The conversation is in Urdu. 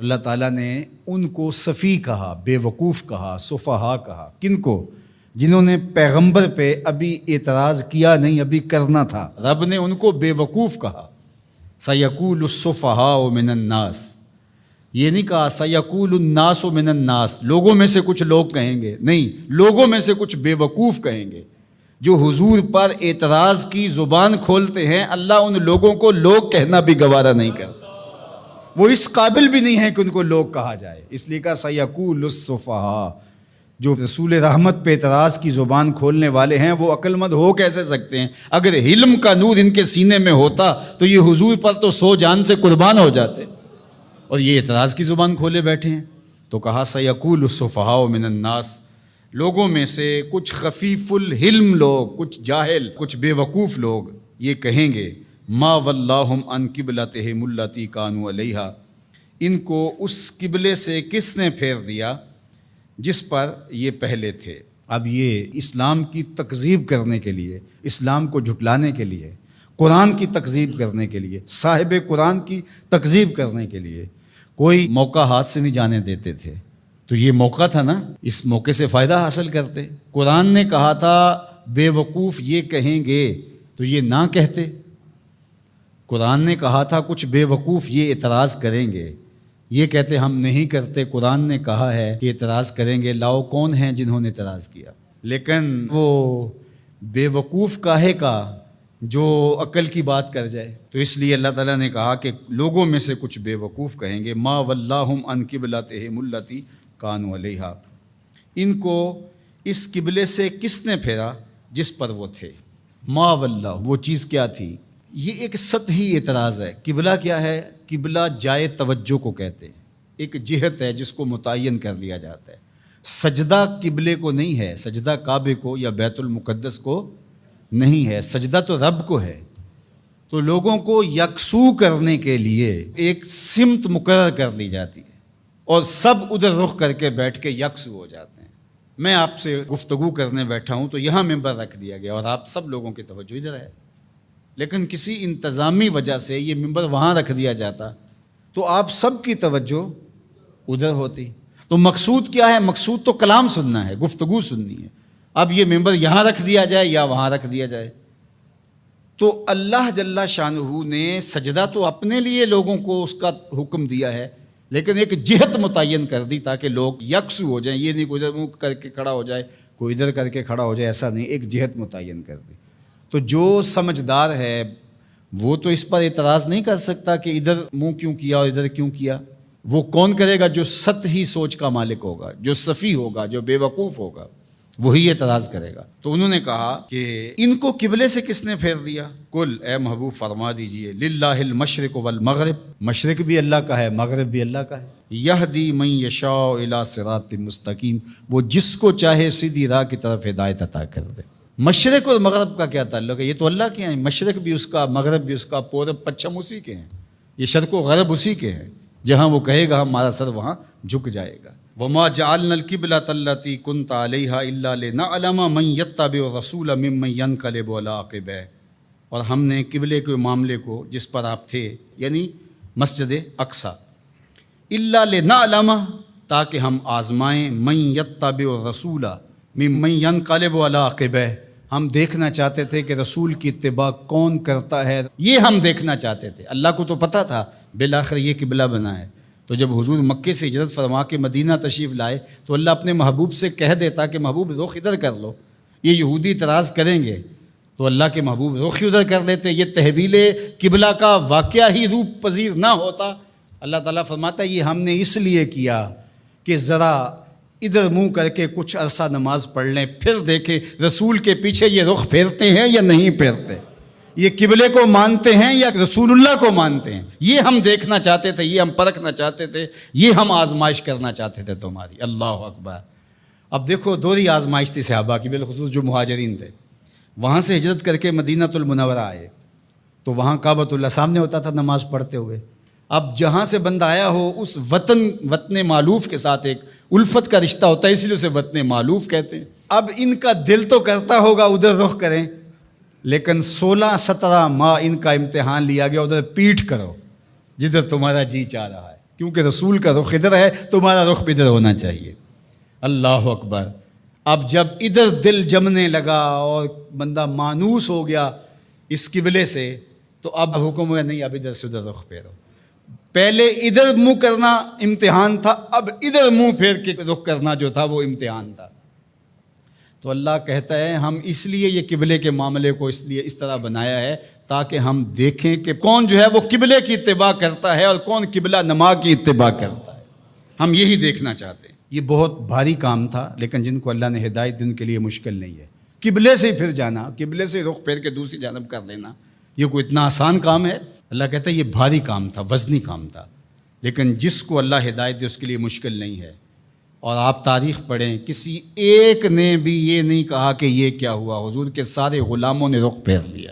اللہ تعالیٰ نے ان کو صفی کہا، بے وقوف کہا، سفہا کہا۔ کن کو؟ جنہوں نے پیغمبر پہ ابھی اعتراض کیا نہیں، ابھی کرنا تھا۔ رب نے ان کو بے وقوف کہا۔ سَيَقُولُ السُّفَهَاءُ مِنَ النَّاسِ، یہ نہیں کہا سَيَقُولُ النَّاسُ مِنَ النَّاسِ، لوگوں میں سے کچھ لوگ کہیں گے، نہیں، لوگوں میں سے کچھ بے وقوف کہیں گے جو حضور پر اعتراض کی زبان کھولتے ہیں۔ اللہ ان لوگوں کو لوگ کہنا بھی گوارا نہیں کرتا، وہ اس قابل بھی نہیں ہے کہ ان کو لوگ کہا جائے، اس لیے کہا سَيَقُولُ السُّفَهَاءُ۔ جو رسول رحمت پہ اعتراض کی زبان کھولنے والے ہیں وہ عقل مند ہو کیسے سکتے ہیں؟ اگر علم کا نور ان کے سینے میں ہوتا تو یہ حضور پر تو 100 جان سے قربان ہو جاتے، اور یہ اعتراض کی زبان کھولے بیٹھے ہیں۔ تو کہا سَيَقُولُ السُّفَهَاءُ مِنَ النَّاسِ، لوگوں میں سے کچھ خفیف الحلم لوگ، کچھ جاہل، کچھ بے وقوف لوگ یہ کہیں گے ما وَلَّاهُمْ عَنْ قِبْلَتِهِمُ الَّتِي كَانُوا عَلَيْهَا، ان کو اس قبلے سے کس نے پھیر دیا جس پر یہ پہلے تھے۔ اب یہ اسلام کی تکذیب کرنے کے لیے، اسلام کو جھٹلانے کے لیے، قرآن کی تکذیب کرنے کے لیے، صاحب قرآن کی تکذیب کرنے کے لیے کوئی موقع ہاتھ سے نہیں جانے دیتے تھے۔ تو یہ موقع تھا نا، اس موقع سے فائدہ حاصل کرتے۔ قرآن نے کہا تھا بے وقوف یہ کہیں گے تو یہ نہ کہتے۔ قرآن نے کہا تھا کچھ بے وقوف یہ اعتراض کریں گے، یہ کہتے ہم نہیں کرتے۔ قرآن نے کہا ہے کہ اعتراض کریں گے، لاؤ کون ہیں جنہوں نے اعتراض کیا؟ لیکن وہ بے وقوف کاہے کا جو عقل کی بات کر جائے۔ تو اس لیے اللہ تعالیٰ نے کہا کہ لوگوں میں سے کچھ بے وقوف کہیں گے ما وَلَّاهُمْ عَنْ قِبْلَتِهِمُ الَّتِي كَانُوا عَلَيْهَا، ان کو اس قبلے سے کس نے پھیرا جس پر وہ تھے۔ ما وَلَّاهُ، وہ چیز کیا تھی؟ یہ ایک سطحی اعتراض ہے۔ قبلہ کیا ہے؟ قبلہ جائے توجہ کو کہتے ہیں، ایک جہت ہے جس کو متعین کر لیا جاتا ہے۔ سجدہ قبلے کو نہیں ہے، سجدہ کعبے کو یا بیت المقدس کو نہیں ہے، سجدہ تو رب کو ہے۔ تو لوگوں کو یکسو کرنے کے لیے ایک سمت مقرر کر لی جاتی ہے اور سب ادھر رخ کر کے بیٹھ کے یکسو ہو جاتے ہیں۔ میں آپ سے گفتگو کرنے بیٹھا ہوں تو یہاں ممبر رکھ دیا گیا اور آپ سب لوگوں کی توجہ ادھر ہے، لیکن کسی انتظامی وجہ سے یہ ممبر وہاں رکھ دیا جاتا تو آپ سب کی توجہ ادھر ہوتی۔ تو مقصود کیا ہے؟ مقصود تو کلام سننا ہے، گفتگو سننی ہے۔ اب یہ ممبر یہاں رکھ دیا جائے یا وہاں رکھ دیا جائے، تو اللہ جل شانہ نے سجدہ تو اپنے لیے لوگوں کو اس کا حکم دیا ہے، لیکن ایک جہت متعین کر دی تاکہ لوگ یکسو ہو جائیں۔ یہ نہیں کوئی ادھر منہ کر کے کھڑا ہو جائے، کوئی ادھر کر کے کھڑا ہو جائے، ایسا نہیں، ایک جہت متعین کر دی۔ تو جو سمجھدار ہے وہ تو اس پر اعتراض نہیں کر سکتا کہ ادھر منہ کیوں کیا اور ادھر کیوں کیا۔ وہ کون کرے گا؟ جو سطحی سوچ کا مالک ہوگا، جو صفی ہوگا، جو بے وقوف ہوگا، وہی اعتراض کرے گا۔ تو انہوں نے کہا کہ ان کو قبلے سے کس نے پھیر دیا؟ قل، اے محبوب فرما دیجئے، للہ المشرق والمغرب، مشرق بھی اللہ کا ہے، مغرب بھی اللہ کا ہے۔ یہدی من یشاء الی صراط مستقیم، وہ جس کو چاہے سیدھی راہ کی طرف ہدایت عطا کر دے۔ مشرق اور مغرب کا کیا تعلق ہے؟ یہ تو اللہ کے ہیں، مشرق بھی اس کا، مغرب بھی اس کا، پورب پچھم اسی کے ہیں، یہ شرق و غرب اسی کے ہیں، جہاں وہ کہے گا ہمارا سر وہاں جھک جائے گا۔ وَمَا جَعَلْنَا الْقِبْلَةَ الَّتِي كُنْتَ عَلَيْهَا إِلَّا لِنَعْلَمَ مَنْ يَتَّبِعُ الرَّسُولَ مِمَّنْ يَنْقَلِبُ عَلَىٰ عَقِبَيْهِ، اور ہم نے قبلے کے معاملے کو جس پر آپ تھے، یعنی مسجد اقصی، إِلَّا لِنَعْلَمَ، تاکہ ہم آزمائیں، مَنْ يَتَّبِعُ الرَّسُولَ مِمَّنْ يَنْقَلِبُ عَلَىٰ عَقِبَيْهِ، ہم دیکھنا چاہتے تھے کہ رسول کی اتباع کون کرتا ہے، یہ ہم دیکھنا چاہتے تھے۔ اللہ کو تو پتہ تھا بالآخر یہ قبلہ بنا ہے۔ تو جب حضور مکے سے ہجرت فرما کے مدینہ تشریف لائے تو اللہ اپنے محبوب سے کہہ دیتا کہ محبوب رخ ادھر کر لو، یہ یہودی اعتراض کریں گے، تو اللہ کے محبوب رخ ادھر کر لیتے، یہ تحویل قبلہ کا واقعہ ہی روپ پذیر نہ ہوتا۔ اللہ تعالیٰ فرماتا ہے یہ ہم نے اس لیے کیا کہ ذرا ادھر منہ کر کے کچھ عرصہ نماز پڑھ لیں، پھر دیکھیں رسول کے پیچھے یہ رخ پھیرتے ہیں یا نہیں پھیرتے، یہ قبلے کو مانتے ہیں یا رسول اللہ کو مانتے ہیں۔ یہ ہم دیکھنا چاہتے تھے، یہ ہم پرکھنا چاہتے تھے، یہ ہم آزمائش کرنا چاہتے تھے تمہاری۔ اللہ اکبر۔ اب دیکھو دوہری آزمائش تھی صحابہ کی، بالخصوص جو مہاجرین تھے، وہاں سے ہجرت کر کے مدینۃ المنورہ آئے تو وہاں کعبۃ اللہ سامنے ہوتا تھا نماز پڑھتے ہوئے۔ اب جہاں سے بندہ آیا ہو اس وطن معلوف کے ساتھ ایک الفت کا رشتہ ہوتا ہے، اس لیے اسے وطن معلوف کہتے ہیں۔ اب ان کا دل تو کرتا ہوگا ادھر رخ کریں، لیکن 16-17 ماہ ان کا امتحان لیا گیا ادھر پیٹھ کرو جدھر تمہارا جی چاہ رہا ہے۔ کیونکہ رسول کا رخ ادھر ہے، تمہارا رخ بھی ادھر ہونا چاہیے۔ اللہ اکبر۔ اب جب ادھر دل جمنے لگا اور بندہ مانوس ہو گیا اس قبلے سے، تو اب حکم ہوا نہیں، اب ادھر سے ادھر رخ پھیرو۔ پہلے ادھر منہ کرنا امتحان تھا، اب ادھر منہ پھیر کے رخ کرنا جو تھا وہ امتحان تھا۔ تو اللہ کہتا ہے ہم اس لیے یہ قبلے کے معاملے کو اس طرح بنایا ہے تاکہ ہم دیکھیں کہ کون جو ہے وہ قبلے کی اتباع کرتا ہے اور کون قبلہ نما کی اتباع کرتا ہے۔ ہم یہی دیکھنا چاہتے ہیں۔ یہ بہت بھاری کام تھا، لیکن جن کو اللہ نے ہدایت دی ان کے لیے مشکل نہیں ہے۔ قبلے سے پھر جانا، قبلے سے رخ پھیر کے دوسری جانب کر لینا، یہ کوئی اتنا آسان کام ہے؟ اللہ کہتا ہے یہ بھاری کام تھا، وزنی کام تھا، لیکن جس کو اللہ ہدایت دے اس کے لیے مشکل نہیں ہے۔ اور آپ تاریخ پڑھیں، کسی ایک نے بھی یہ نہیں کہا کہ یہ کیا ہوا، حضور کے سارے غلاموں نے رخ پھیر لیا۔